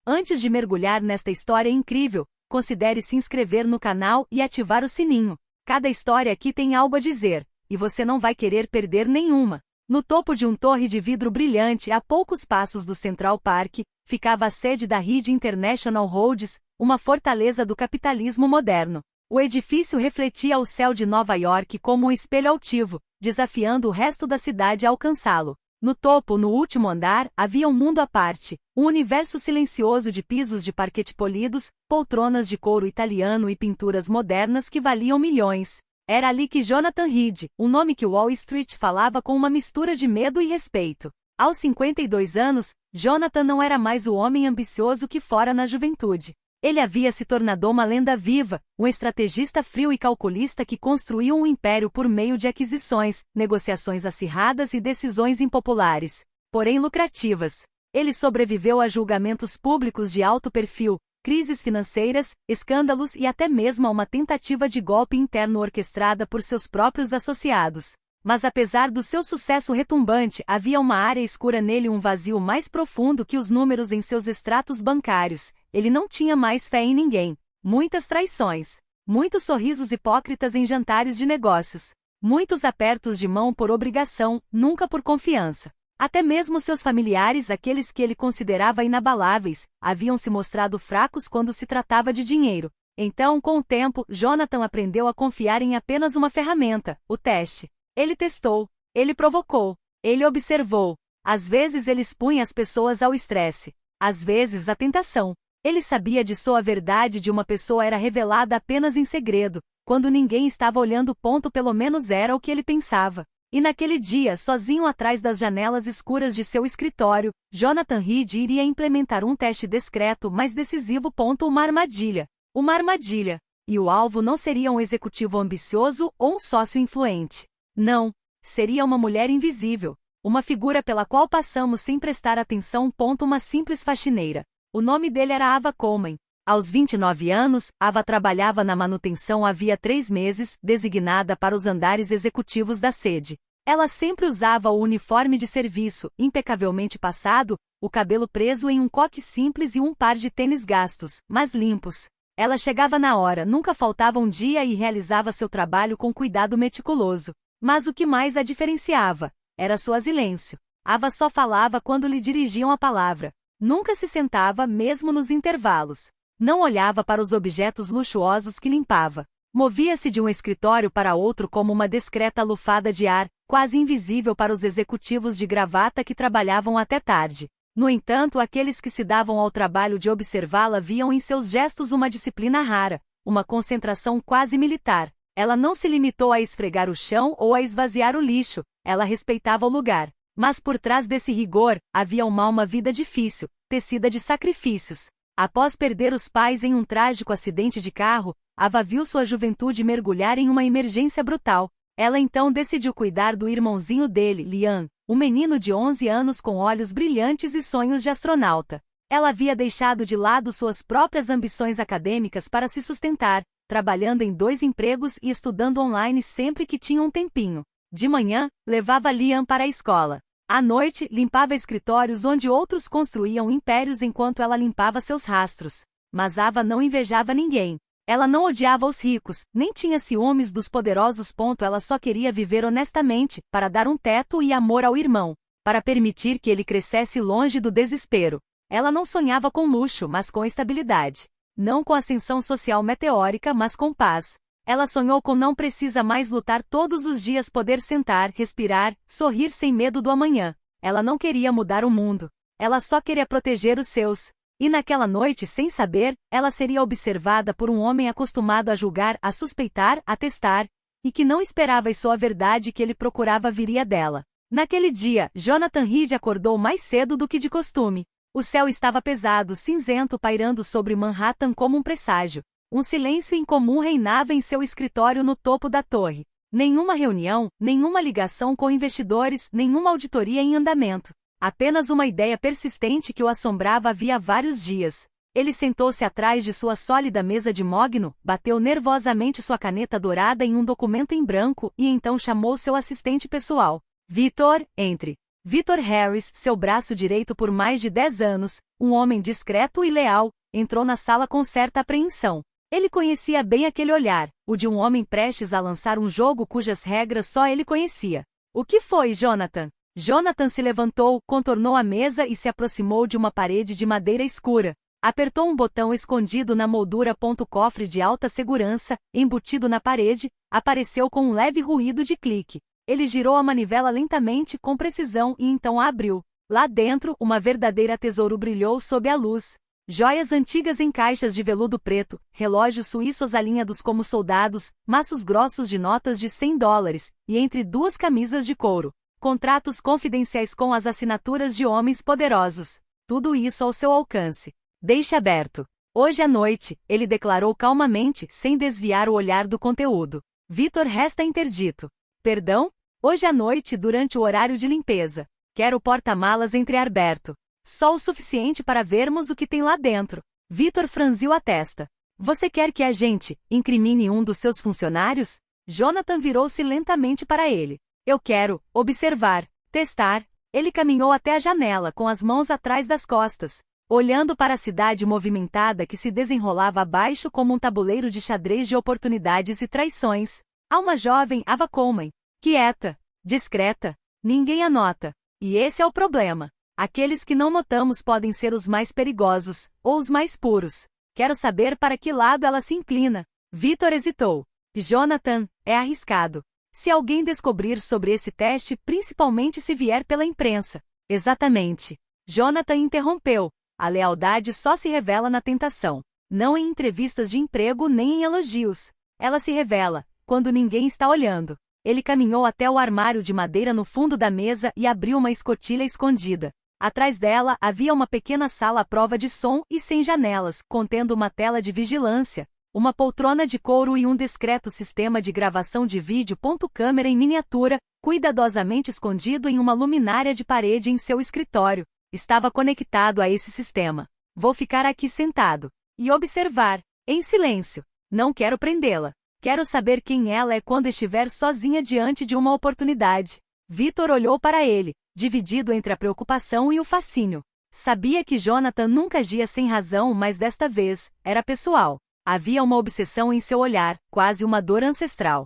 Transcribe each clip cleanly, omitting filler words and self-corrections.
Antes de mergulhar nesta história incrível, considere se inscrever no canal e ativar o sininho. Cada história aqui tem algo a dizer, e você não vai querer perder nenhuma. No topo de uma torre de vidro brilhante a poucos passos do Central Park, ficava a sede da Reed International Holdings, uma fortaleza do capitalismo moderno. O edifício refletia o céu de Nova York como um espelho altivo, desafiando o resto da cidade a alcançá-lo. No topo, no último andar, havia um mundo à parte, um universo silencioso de pisos de parquete polidos, poltronas de couro italiano e pinturas modernas que valiam milhões. Era ali que Jonathan Reed, um nome que Wall Street falava com uma mistura de medo e respeito. Aos 52 anos, Jonathan não era mais o homem ambicioso que fora na juventude. Ele havia se tornado uma lenda viva, um estrategista frio e calculista que construiu um império por meio de aquisições, negociações acirradas e decisões impopulares, porém lucrativas. Ele sobreviveu a julgamentos públicos de alto perfil, crises financeiras, escândalos e até mesmo a uma tentativa de golpe interno orquestrada por seus próprios associados. Mas apesar do seu sucesso retumbante, havia uma área escura nele, um vazio mais profundo que os números em seus extratos bancários. Ele não tinha mais fé em ninguém. Muitas traições. Muitos sorrisos hipócritas em jantares de negócios. Muitos apertos de mão por obrigação, nunca por confiança. Até mesmo seus familiares, aqueles que ele considerava inabaláveis, haviam se mostrado fracos quando se tratava de dinheiro. Então, com o tempo, Jonathan aprendeu a confiar em apenas uma ferramenta, o teste. Ele testou, ele provocou, ele observou. Às vezes ele expunha as pessoas ao estresse, às vezes à tentação. Ele sabia de sua verdade de uma pessoa era revelada apenas em segredo, quando ninguém estava olhando. Pelo menos era o que ele pensava. E naquele dia, sozinho atrás das janelas escuras de seu escritório, Jonathan Reed iria implementar um teste discreto mas decisivo. Uma armadilha. Uma armadilha. E o alvo não seria um executivo ambicioso ou um sócio influente. Não. Seria uma mulher invisível. Uma figura pela qual passamos sem prestar atenção. Uma simples faxineira. O nome dele era Ava Coleman. Aos 29 anos, Ava trabalhava na manutenção havia 3 meses, designada para os andares executivos da sede. Ela sempre usava o uniforme de serviço, impecavelmente passado, o cabelo preso em um coque simples e um par de tênis gastos, mas limpos. Ela chegava na hora, nunca faltava um dia e realizava seu trabalho com cuidado meticuloso. Mas o que mais a diferenciava era sua silêncio. Ava só falava quando lhe dirigiam a palavra. Nunca se sentava, mesmo nos intervalos. Não olhava para os objetos luxuosos que limpava. Movia-se de um escritório para outro como uma discreta lufada de ar, quase invisível para os executivos de gravata que trabalhavam até tarde. No entanto, aqueles que se davam ao trabalho de observá-la viam em seus gestos uma disciplina rara, uma concentração quase militar. Ela não se limitou a esfregar o chão ou a esvaziar o lixo, ela respeitava o lugar. Mas por trás desse rigor, havia uma vida difícil, tecida de sacrifícios. Após perder os pais em um trágico acidente de carro, Ava viu sua juventude mergulhar em uma emergência brutal. Ela então decidiu cuidar do irmãozinho dele, Liam, um menino de 11 anos com olhos brilhantes e sonhos de astronauta. Ela havia deixado de lado suas próprias ambições acadêmicas para se sustentar, trabalhando em 2 empregos e estudando online sempre que tinha um tempinho. De manhã, levava Liam para a escola. À noite, limpava escritórios onde outros construíam impérios enquanto ela limpava seus rastros. Mas Ava não invejava ninguém. Ela não odiava os ricos, nem tinha ciúmes dos poderosos. Ela só queria viver honestamente, para dar um teto e amor ao irmão, para permitir que ele crescesse longe do desespero. Ela não sonhava com luxo, mas com estabilidade. Não com ascensão social meteórica, mas com paz. Ela sonhou com não precisa mais lutar todos os dias, poder sentar, respirar, sorrir sem medo do amanhã. Ela não queria mudar o mundo. Ela só queria proteger os seus. E naquela noite, sem saber, ela seria observada por um homem acostumado a julgar, a suspeitar, a testar, e que não esperava isso. A verdade que ele procurava viria dela. Naquele dia, Jonathan Reed acordou mais cedo do que de costume. O céu estava pesado, cinzento, pairando sobre Manhattan como um presságio. Um silêncio incomum reinava em seu escritório no topo da torre. Nenhuma reunião, nenhuma ligação com investidores, nenhuma auditoria em andamento. Apenas uma ideia persistente que o assombrava havia vários dias. Ele sentou-se atrás de sua sólida mesa de mogno, bateu nervosamente sua caneta dourada em um documento em branco e então chamou seu assistente pessoal. Victor, entre. Victor Harris, seu braço direito por mais de 10 anos, um homem discreto e leal, entrou na sala com certa apreensão. Ele conhecia bem aquele olhar, o de um homem prestes a lançar um jogo cujas regras só ele conhecia. O que foi, Jonathan? Jonathan se levantou, contornou a mesa e se aproximou de uma parede de madeira escura. Apertou um botão escondido na moldura. Cofre de alta segurança, embutido na parede, apareceu com um leve ruído de clique. Ele girou a manivela lentamente, com precisão, e então a abriu. Lá dentro, uma verdadeira tesouro brilhou sob a luz. Joias antigas em caixas de veludo preto, relógios suíços alinhados como soldados, maços grossos de notas de $100, e entre duas camisas de couro, contratos confidenciais com as assinaturas de homens poderosos. Tudo isso ao seu alcance. Deixe aberto. Hoje à noite, ele declarou calmamente, sem desviar o olhar do conteúdo. Victor resta interdito. Perdão? Hoje à noite, durante o horário de limpeza. Quero o porta-malas entreaberto. Só o suficiente para vermos o que tem lá dentro. Victor franziu a testa. Você quer que a gente incrimine um dos seus funcionários? Jonathan virou-se lentamente para ele. Eu quero observar, testar. Ele caminhou até a janela com as mãos atrás das costas, olhando para a cidade movimentada que se desenrolava abaixo como um tabuleiro de xadrez de oportunidades e traições. Há uma jovem Ava Coleman, quieta, discreta. Ninguém a nota. E esse é o problema. Aqueles que não notamos podem ser os mais perigosos, ou os mais puros. Quero saber para que lado ela se inclina. Victor hesitou. Jonathan, é arriscado. Se alguém descobrir sobre esse teste, principalmente se vier pela imprensa. Exatamente. Jonathan interrompeu. A lealdade só se revela na tentação. Não em entrevistas de emprego nem em elogios. Ela se revela quando ninguém está olhando. Ele caminhou até o armário de madeira no fundo da mesa e abriu uma escotilha escondida. Atrás dela havia uma pequena sala à prova de som e sem janelas, contendo uma tela de vigilância, uma poltrona de couro e um discreto sistema de gravação de vídeo. Câmera em miniatura, cuidadosamente escondido em uma luminária de parede em seu escritório. Estava conectado a esse sistema. Vou ficar aqui sentado e observar, em silêncio. Não quero prendê-la. Quero saber quem ela é quando estiver sozinha diante de uma oportunidade. Victor olhou para ele, dividido entre a preocupação e o fascínio. Sabia que Jonathan nunca agia sem razão, mas desta vez, era pessoal. Havia uma obsessão em seu olhar, quase uma dor ancestral.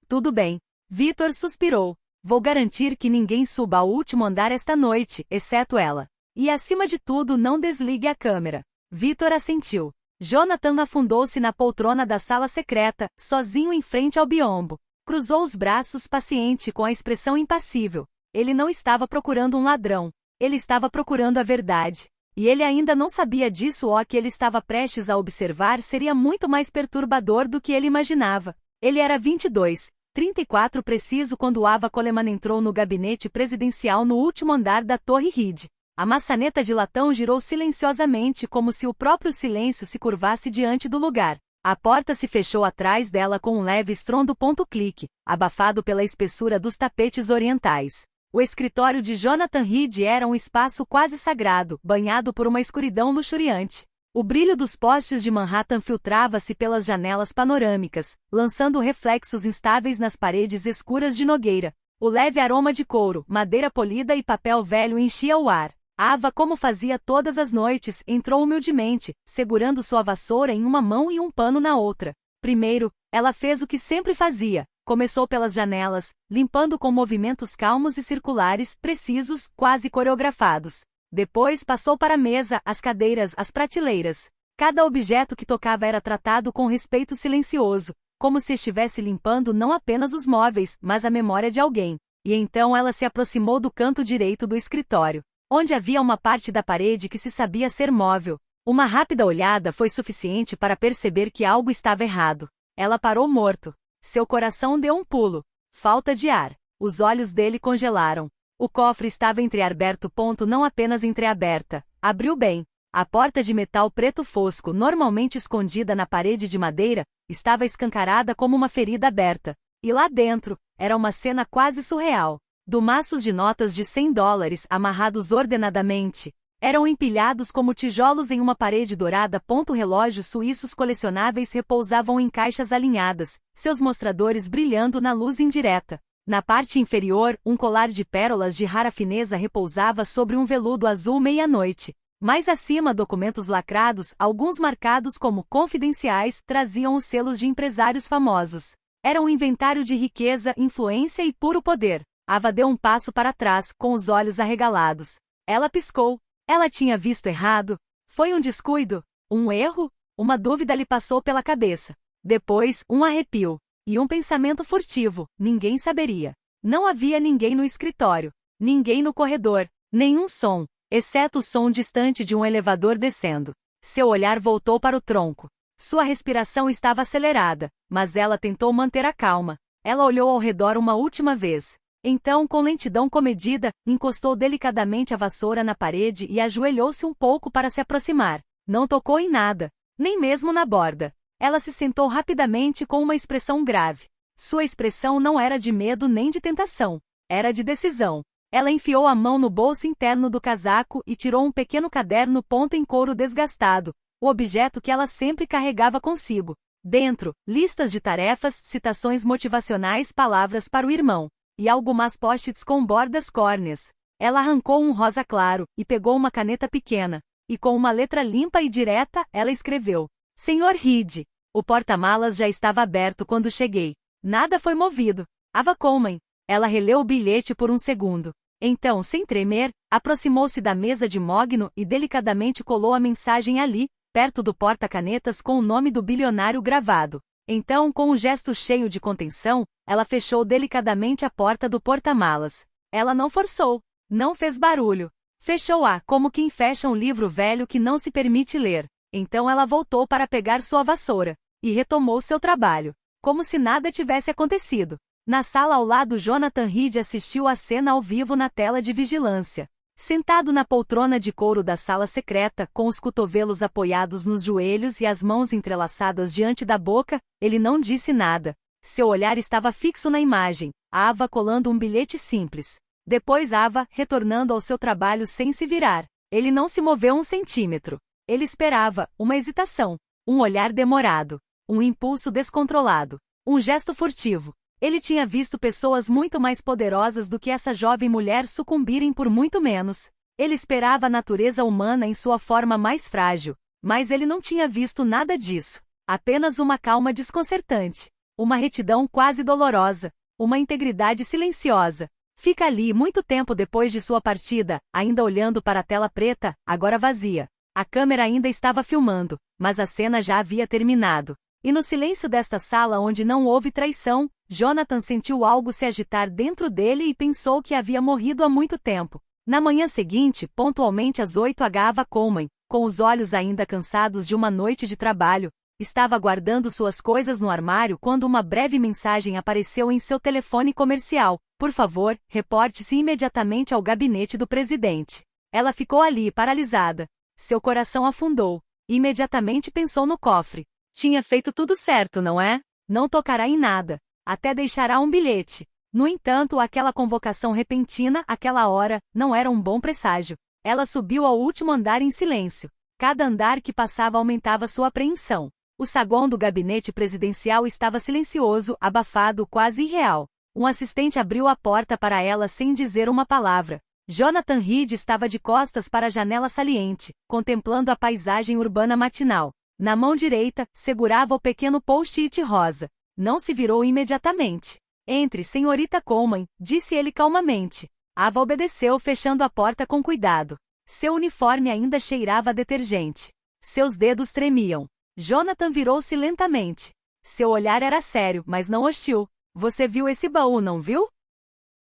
Tudo bem. Victor suspirou. Vou garantir que ninguém suba ao último andar esta noite, exceto ela. E acima de tudo, não desligue a câmera. Victor assentiu. Jonathan afundou-se na poltrona da sala secreta, sozinho em frente ao biombo. Cruzou os braços paciente com a expressão impassível. Ele não estava procurando um ladrão. Ele estava procurando a verdade. E ele ainda não sabia disso. O que ele estava prestes a observar seria muito mais perturbador do que ele imaginava. Ele era 22, 34 preciso quando Ava Coleman entrou no gabinete presidencial no último andar da Torre Reed. A maçaneta de latão girou silenciosamente como se o próprio silêncio se curvasse diante do lugar. A porta se fechou atrás dela com um leve estrondo. Clique, abafado pela espessura dos tapetes orientais. O escritório de Jonathan Reed era um espaço quase sagrado, banhado por uma escuridão luxuriante. O brilho dos postes de Manhattan filtrava-se pelas janelas panorâmicas, lançando reflexos instáveis nas paredes escuras de nogueira. O leve aroma de couro, madeira polida e papel velho enchia o ar. Ava, como fazia todas as noites, entrou humildemente, segurando sua vassoura em uma mão e um pano na outra. Primeiro, ela fez o que sempre fazia. Começou pelas janelas, limpando com movimentos calmos e circulares, precisos, quase coreografados. Depois passou para a mesa, as cadeiras, as prateleiras. Cada objeto que tocava era tratado com respeito silencioso, como se estivesse limpando não apenas os móveis, mas a memória de alguém. E então ela se aproximou do canto direito do escritório, onde havia uma parte da parede que se sabia ser móvel. Uma rápida olhada foi suficiente para perceber que algo estava errado. Ela parou morto. Seu coração deu um pulo. Falta de ar. Os olhos dele congelaram. O cofre estava entreaberto. Não apenas entreaberta. Abriu bem. A porta de metal preto fosco, normalmente escondida na parede de madeira, estava escancarada como uma ferida aberta. E lá dentro, era uma cena quase surreal. Maços de notas de $100, amarrados ordenadamente, eram empilhados como tijolos em uma parede dourada. Relógios suíços colecionáveis repousavam em caixas alinhadas, seus mostradores brilhando na luz indireta. Na parte inferior, um colar de pérolas de rara fineza repousava sobre um veludo azul meia-noite. Mais acima, documentos lacrados, alguns marcados como confidenciais, traziam os selos de empresários famosos. Era um inventário de riqueza, influência e puro poder. Ava deu um passo para trás, com os olhos arregalados. Ela piscou. Ela tinha visto errado? Foi um descuido? Um erro? Uma dúvida lhe passou pela cabeça. Depois, um arrepio. E um pensamento furtivo, ninguém saberia. Não havia ninguém no escritório. Ninguém no corredor. Nenhum som, exceto o som distante de um elevador descendo. Seu olhar voltou para o tronco. Sua respiração estava acelerada, mas ela tentou manter a calma. Ela olhou ao redor uma última vez. Então, com lentidão comedida, encostou delicadamente a vassoura na parede e ajoelhou-se um pouco para se aproximar. Não tocou em nada, nem mesmo na borda. Ela se sentou rapidamente com uma expressão grave. Sua expressão não era de medo nem de tentação. Era de decisão. Ela enfiou a mão no bolso interno do casaco e tirou um pequeno caderno ponto em couro desgastado, o objeto que ela sempre carregava consigo. Dentro, listas de tarefas, citações motivacionais, palavras para o irmão. E algumas post-its com bordas córneas. Ela arrancou um rosa claro, e pegou uma caneta pequena. E com uma letra limpa e direta, ela escreveu: Senhor Reed. O porta-malas já estava aberto quando cheguei. Nada foi movido. Ava Coleman. Ela releu o bilhete por um segundo. Então, sem tremer, aproximou-se da mesa de mogno e delicadamente colou a mensagem ali, perto do porta-canetas com o nome do bilionário gravado. Então, com um gesto cheio de contenção, ela fechou delicadamente a porta do porta-malas. Ela não forçou. Não fez barulho. Fechou-a como quem fecha um livro velho que não se permite ler. Então ela voltou para pegar sua vassoura. E retomou seu trabalho. Como se nada tivesse acontecido. Na sala ao lado, Jonathan Reed assistiu à cena ao vivo na tela de vigilância. Sentado na poltrona de couro da sala secreta, com os cotovelos apoiados nos joelhos e as mãos entrelaçadas diante da boca, ele não disse nada. Seu olhar estava fixo na imagem, Ava colando um bilhete simples. Depois Ava, retornando ao seu trabalho sem se virar. Ele não se moveu um centímetro. Ele esperava, uma hesitação, um olhar demorado, um impulso descontrolado, um gesto furtivo. Ele tinha visto pessoas muito mais poderosas do que essa jovem mulher sucumbirem por muito menos. Ele esperava a natureza humana em sua forma mais frágil, mas ele não tinha visto nada disso. Apenas uma calma desconcertante, uma retidão quase dolorosa, uma integridade silenciosa. Fica ali muito tempo depois de sua partida, ainda olhando para a tela preta, agora vazia. A câmera ainda estava filmando, mas a cena já havia terminado. E no silêncio desta sala onde não houve traição, Jonathan sentiu algo se agitar dentro dele e pensou que havia morrido há muito tempo. Na manhã seguinte, pontualmente às 8h, Ava Coleman, com os olhos ainda cansados de uma noite de trabalho, estava guardando suas coisas no armário quando uma breve mensagem apareceu em seu telefone comercial. Por favor, reporte-se imediatamente ao gabinete do presidente. Ela ficou ali, paralisada. Seu coração afundou. Imediatamente pensou no cofre. Tinha feito tudo certo, não é? Não tocará em nada. Até deixará um bilhete. No entanto, aquela convocação repentina, aquela hora, não era um bom presságio. Ela subiu ao último andar em silêncio. Cada andar que passava aumentava sua apreensão. O saguão do gabinete presidencial estava silencioso, abafado, quase irreal. Um assistente abriu a porta para ela sem dizer uma palavra. Jonathan Reed estava de costas para a janela saliente, contemplando a paisagem urbana matinal. Na mão direita, segurava o pequeno post-it rosa. Não se virou imediatamente. Entre, senhorita Coleman, disse ele calmamente. Ava obedeceu, fechando a porta com cuidado. Seu uniforme ainda cheirava a detergente. Seus dedos tremiam. Jonathan virou-se lentamente. Seu olhar era sério, mas não hostil. Você viu esse baú, não viu?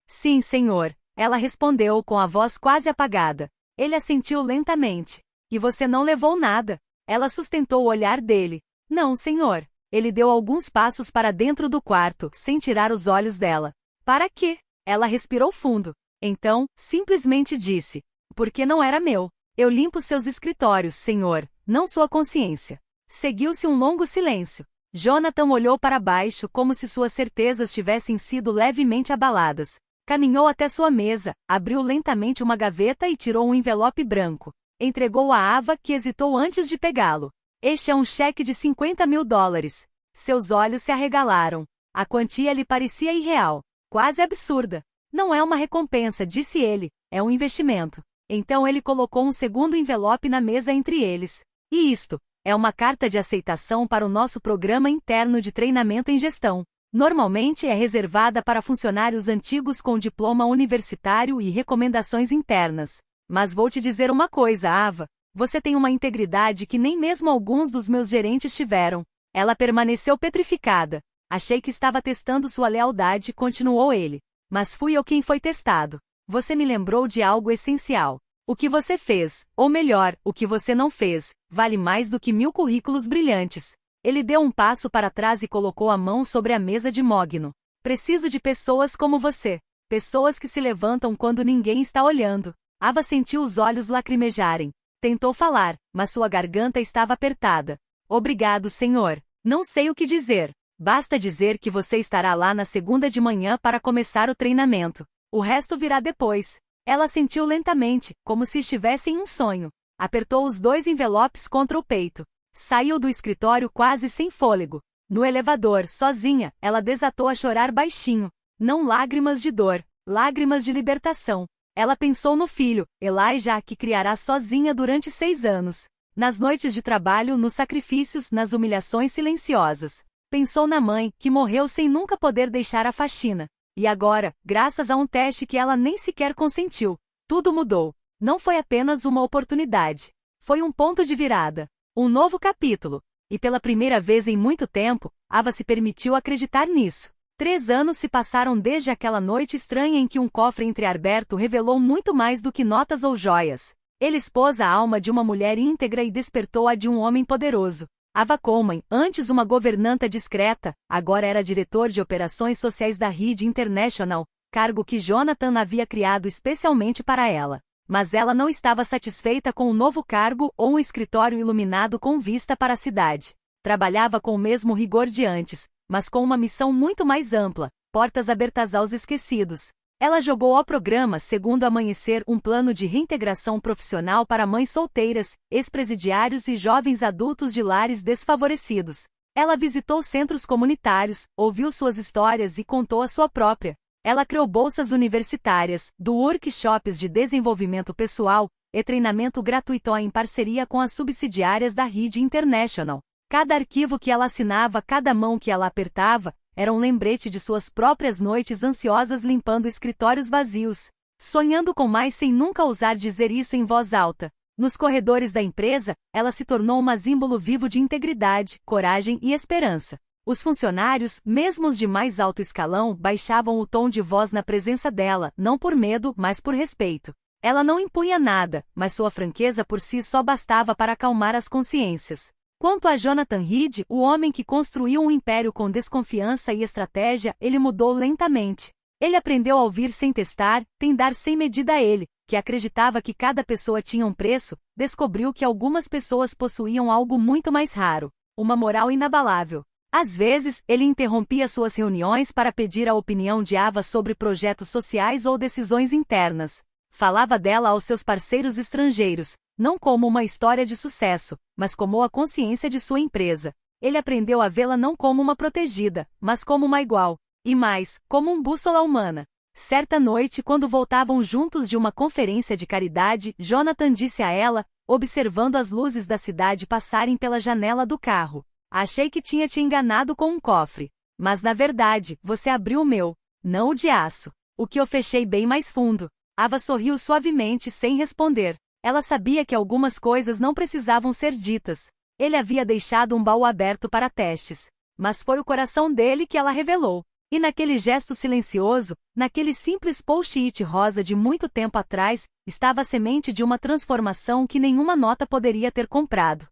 Sim, senhor. Ela respondeu com a voz quase apagada. Ele assentiu lentamente. E você não levou nada? Ela sustentou o olhar dele. Não, senhor. Ele deu alguns passos para dentro do quarto, sem tirar os olhos dela. Para quê? Ela respirou fundo. Então, simplesmente disse. Porque não era meu. Eu limpo seus escritórios, senhor, não sua consciência. Seguiu-se um longo silêncio. Jonathan olhou para baixo como se suas certezas tivessem sido levemente abaladas. Caminhou até sua mesa, abriu lentamente uma gaveta e tirou um envelope branco. Entregou a Ava, que hesitou antes de pegá-lo. Este é um cheque de $50.000. Seus olhos se arregalaram. A quantia lhe parecia irreal. Quase absurda. Não é uma recompensa, disse ele, é um investimento. Então ele colocou um segundo envelope na mesa entre eles. E isto é uma carta de aceitação para o nosso programa interno de treinamento em gestão. Normalmente é reservada para funcionários antigos com diploma universitário e recomendações internas. Mas vou te dizer uma coisa, Ava. Você tem uma integridade que nem mesmo alguns dos meus gerentes tiveram. Ela permaneceu petrificada. Achei que estava testando sua lealdade, continuou ele. Mas fui eu quem foi testado. Você me lembrou de algo essencial. O que você fez, ou melhor, o que você não fez, vale mais do que 1000 currículos brilhantes. Ele deu um passo para trás e colocou a mão sobre a mesa de mogno. Preciso de pessoas como você. Pessoas que se levantam quando ninguém está olhando. Ava sentiu os olhos lacrimejarem. Tentou falar, mas sua garganta estava apertada. Obrigado, senhor. Não sei o que dizer. Basta dizer que você estará lá na segunda de manhã para começar o treinamento. O resto virá depois. Ela sentiu lentamente, como se estivesse em um sonho. Apertou os 2 envelopes contra o peito. Saiu do escritório quase sem fôlego. No elevador, sozinha, ela desatou a chorar baixinho. Não lágrimas de dor, lágrimas de libertação. Ela pensou no filho, Elijah, que criará sozinha durante 6 anos. Nas noites de trabalho, nos sacrifícios, nas humilhações silenciosas. Pensou na mãe, que morreu sem nunca poder deixar a faxina. E agora, graças a um teste que ela nem sequer consentiu, tudo mudou. Não foi apenas uma oportunidade. Foi um ponto de virada. Um novo capítulo. E pela primeira vez em muito tempo, Ava se permitiu acreditar nisso. 3 anos se passaram desde aquela noite estranha em que um cofre entreaberto revelou muito mais do que notas ou joias. Ele expôs a alma de uma mulher íntegra e despertou a de um homem poderoso. Ava Coleman, antes uma governanta discreta, agora era diretor de operações sociais da Reed International, cargo que Jonathan havia criado especialmente para ela. Mas ela não estava satisfeita com o novo cargo ou um escritório iluminado com vista para a cidade. Trabalhava com o mesmo rigor de antes, mas com uma missão muito mais ampla, portas abertas aos esquecidos. Ela jogou ao programa Segundo Amanhecer um plano de reintegração profissional para mães solteiras, ex-presidiários e jovens adultos de lares desfavorecidos. Ela visitou centros comunitários, ouviu suas histórias e contou a sua própria. Ela criou bolsas universitárias, do workshops de desenvolvimento pessoal e treinamento gratuito em parceria com as subsidiárias da Reed International. Cada arquivo que ela assinava, cada mão que ela apertava, era um lembrete de suas próprias noites ansiosas limpando escritórios vazios, sonhando com mais sem nunca ousar dizer isso em voz alta. Nos corredores da empresa, ela se tornou um símbolo vivo de integridade, coragem e esperança. Os funcionários, mesmo os de mais alto escalão, baixavam o tom de voz na presença dela, não por medo, mas por respeito. Ela não impunha nada, mas sua franqueza por si só bastava para acalmar as consciências. Quanto a Jonathan Reed, o homem que construiu um império com desconfiança e estratégia, ele mudou lentamente. Ele aprendeu a ouvir sem testar, tendar sem medida a ele, que acreditava que cada pessoa tinha um preço, descobriu que algumas pessoas possuíam algo muito mais raro, uma moral inabalável. Às vezes, ele interrompia suas reuniões para pedir a opinião de Ava sobre projetos sociais ou decisões internas. Falava dela aos seus parceiros estrangeiros, não como uma história de sucesso, mas como a consciência de sua empresa. Ele aprendeu a vê-la não como uma protegida, mas como uma igual. E mais, como um bússola humana. Certa noite, quando voltavam juntos de uma conferência de caridade, Jonathan disse a ela, observando as luzes da cidade passarem pela janela do carro: "Achei que tinha te enganado com um cofre. Mas na verdade, você abriu o meu, não o de aço. O que eu fechei bem mais fundo." Ava sorriu suavemente sem responder. Ela sabia que algumas coisas não precisavam ser ditas. Ele havia deixado um baú aberto para testes. Mas foi o coração dele que ela revelou. E naquele gesto silencioso, naquele simples post-it rosa de muito tempo atrás, estava a semente de uma transformação que nenhuma nota poderia ter comprado.